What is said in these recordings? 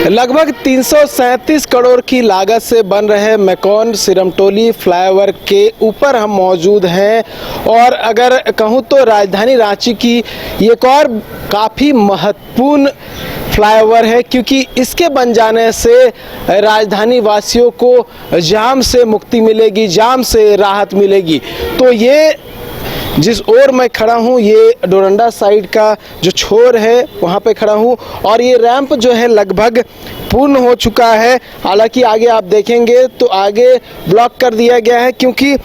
लगभग 337 करोड़ की लागत से बन रहे मेकॉन सिरमटोली फ्लाईओवर के ऊपर हम मौजूद हैं। और अगर कहूँ तो राजधानी रांची की एक और काफ़ी महत्वपूर्ण फ्लाईओवर है, क्योंकि इसके बन जाने से राजधानी वासियों को जाम से मुक्ति मिलेगी, जाम से राहत मिलेगी। तो ये जिस ओर मैं खड़ा हूँ, ये डोरंडा साइड का जो छोर है वहाँ पे खड़ा हूँ, और ये रैंप जो है लगभग पूर्ण हो चुका है। हालांकि आगे आप देखेंगे तो आगे ब्लॉक कर दिया गया है, क्योंकि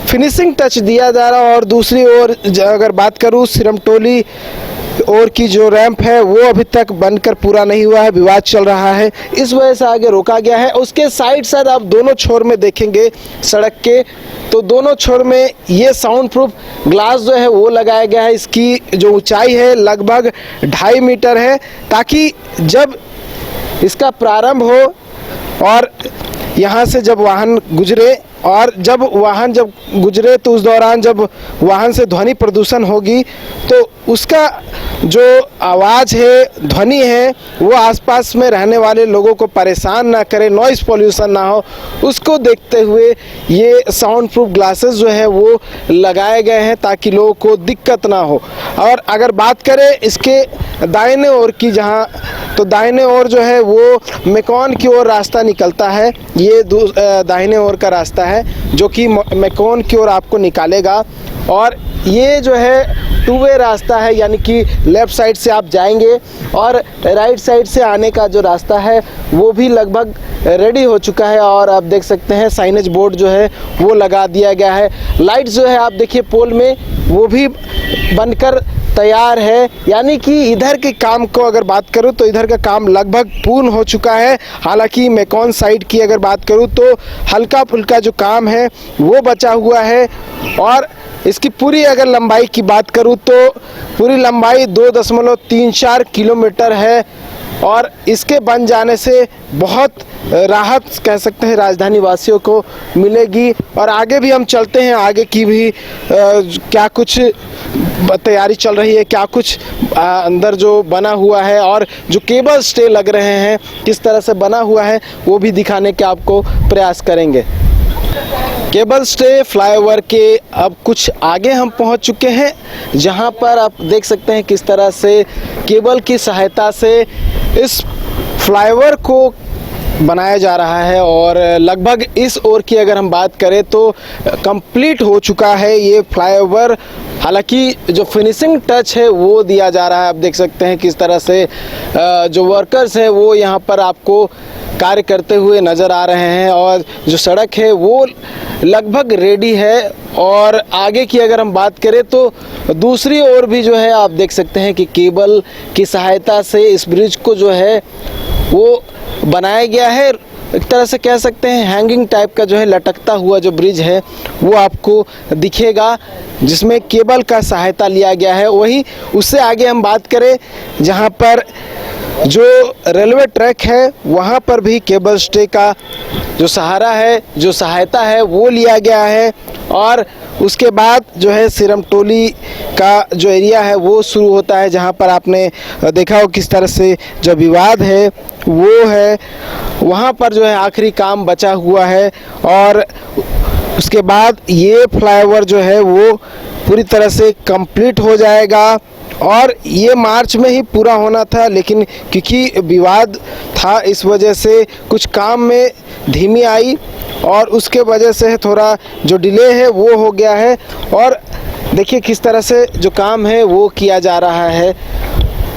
फिनिशिंग टच दिया जा रहा है। और दूसरी ओर अगर बात करूँ सिरमटोली और की जो रैंप है वो अभी तक बनकर पूरा नहीं हुआ है, विवाद चल रहा है, इस वजह से आगे रोका गया है। उसके साइड आप दोनों छोर में देखेंगे सड़क के, तो दोनों छोर में ये साउंड प्रूफ ग्लास जो है वो लगाया गया है। इसकी जो ऊंचाई है लगभग 2.5 मीटर है, ताकि जब इसका प्रारंभ हो और यहाँ से जब वाहन गुजरे, और जब वाहन गुजरे तो उस दौरान जब वाहन से ध्वनि प्रदूषण होगी तो उसका जो आवाज़ है, ध्वनि है, वो आसपास में रहने वाले लोगों को परेशान ना करे, नॉइज़ पॉल्यूशन ना हो, उसको देखते हुए ये साउंड प्रूफ ग्लासेस जो है वो लगाए गए हैं, ताकि लोगों को दिक्कत ना हो। और अगर बात करें इसके दाहिने ओर की, जहाँ तो दाहिने ओर जो है वो मेकॉन की ओर रास्ता निकलता है। ये दाहिने ओर का रास्ता है जो कि मेकॉन की ओर आपको निकालेगा। और ये जो है 2 वे रास्ता है, यानी कि लेफ़्ट साइड से आप जाएंगे और राइट साइड से आने का जो रास्ता है वो भी लगभग रेडी हो चुका है। और आप देख सकते हैं साइनेज बोर्ड जो है वो लगा दिया गया है। लाइट जो है आप देखिए पोल में वो भी बनकर तैयार है, यानी कि इधर के काम को अगर बात करूं तो इधर का काम लगभग पूर्ण हो चुका है। हालांकि मेकॉन साइड की अगर बात करूं तो हल्का फुल्का जो काम है वो बचा हुआ है। और इसकी पूरी अगर लंबाई की बात करूं तो पूरी लंबाई 2.34 किलोमीटर है, और इसके बन जाने से बहुत राहत कह सकते हैं राजधानी वासियों को मिलेगी। और आगे भी हम चलते हैं, आगे की भी क्या कुछ तैयारी चल रही है, क्या कुछ अंदर जो बना हुआ है, और जो केबल स्टे लग रहे हैं किस तरह से बना हुआ है वो भी दिखाने के आपको प्रयास करेंगे। केबल स्टे फ्लाईओवर के अब कुछ आगे हम पहुंच चुके हैं, जहां पर आप देख सकते हैं किस तरह से केबल की सहायता से इस फ्लाईओवर को बनाया जा रहा है। और लगभग इस ओर की अगर हम बात करें तो कंप्लीट हो चुका है ये फ्लाईओवर। हालांकि जो फिनिशिंग टच है वो दिया जा रहा है। आप देख सकते हैं किस तरह से जो वर्कर्स हैं वो यहाँ पर आपको कार्य करते हुए नज़र आ रहे हैं, और जो सड़क है वो लगभग रेडी है। और आगे की अगर हम बात करें तो दूसरी ओर भी जो है आप देख सकते हैं कि केबल की सहायता से इस ब्रिज को जो है वो बनाया गया है। एक तरह से कह सकते हैं हैंगिंग टाइप का जो है लटकता हुआ जो ब्रिज है वो आपको दिखेगा, जिसमें केबल का सहायता लिया गया है। वहीं उससे आगे हम बात करें जहां पर जो रेलवे ट्रैक है वहां पर भी केबल स्टे का जो सहारा है, जो सहायता है वो लिया गया है। और उसके बाद जो है सिरमटोली का जो एरिया है वो शुरू होता है, जहां पर आपने देखा हो किस तरह से जो विवाद है वो है, वहां पर जो है आखिरी काम बचा हुआ है। और उसके बाद ये फ्लाईओवर जो है वो पूरी तरह से कंप्लीट हो जाएगा। और ये मार्च में ही पूरा होना था, लेकिन क्योंकि विवाद था इस वजह से कुछ काम में धीमी आई, और उसके वजह से थोड़ा जो डिले है वो हो गया है। और देखिए किस तरह से जो काम है वो किया जा रहा है।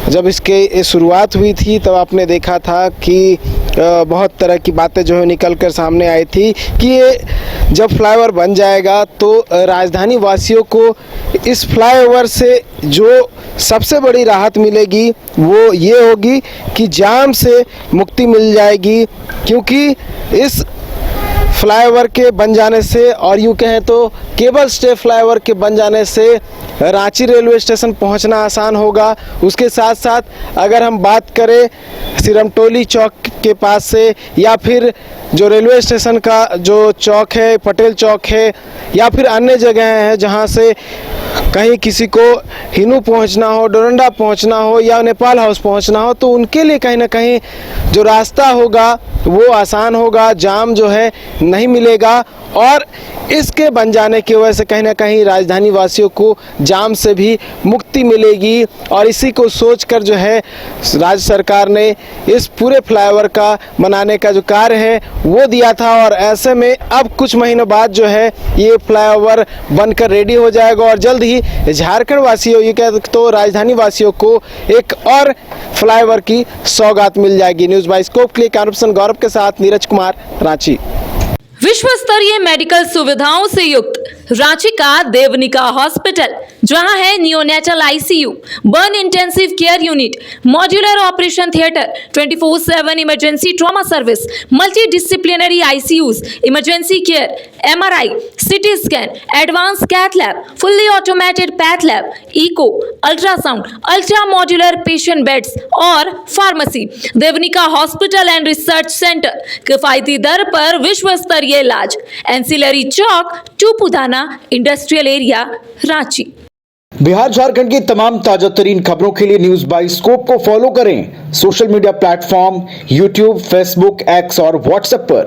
जब इसके शुरुआत हुई थी तब आपने देखा था कि बहुत तरह की बातें जो है निकल कर सामने आई थी कि ये जब फ्लाईओवर बन जाएगा तो राजधानी वासियों को इस फ्लाईओवर से जो सबसे बड़ी राहत मिलेगी वो ये होगी कि जाम से मुक्ति मिल जाएगी। क्योंकि इस फ्लाईओवर के बन जाने से, और यूँ कहें तो केबल स्टे फ्लाईओवर के बन जाने से रांची रेलवे स्टेशन पहुंचना आसान होगा। उसके साथ साथ अगर हम बात करें सिरमटोली चौक के पास से, या फिर जो रेलवे स्टेशन का जो चौक है पटेल चौक है, या फिर अन्य जगह हैं जहां से कहीं किसी को हिनू पहुंचना हो, डोरंडा पहुंचना हो या नेपाल हाउस पहुंचना हो तो उनके लिए कहीं ना कहीं जो रास्ता होगा वो आसान होगा, जाम जो है नहीं मिलेगा। और इसके बन जाने की वजह से कहीं ना कहीं राजधानी वासियों को जाम से भी मुक्ति मिलेगी। और इसी को सोचकर जो है राज्य सरकार ने इस पूरे फ्लाईओवर का बनाने का जो कार्य है वो दिया था। और ऐसे में अब कुछ महीनों बाद जो है ये फ्लाईओवर बनकर रेडी हो जाएगा और जल्द ही झारखंड वासियों, ये कह तो राजधानी वासियों को एक और फ्लाईओवर की सौगात मिल जाएगी। न्यूज़ बाइस्कोप के लिए कैमरापर्सन गौरव के साथ नीरज कुमार, रांची। विश्व स्तरीय मेडिकल सुविधाओं से युक्त रांची का देवनिका हॉस्पिटल, जहां है neonatal ICU, burn intensive care unit, modular operation theatre, 24/7 emergency trauma service, multi disciplinary ICUs, emergency care, MRI, CT scan, advance cath lab, fully automated path lab, echo, ultrasound, ultra modular patient beds और pharmacy. Devanika hospital and research centre, किफायती दर पर विश्व स्तरीय इलाज, ancillary Chowk, Tupudana industrial area, Ranchi. Bihar Jharkhand की तमाम ताजा तरीन खबरों के लिए न्यूज बाइस्कोप को फॉलो करें social media platform YouTube, Facebook, x और व्हाट्सएप पर।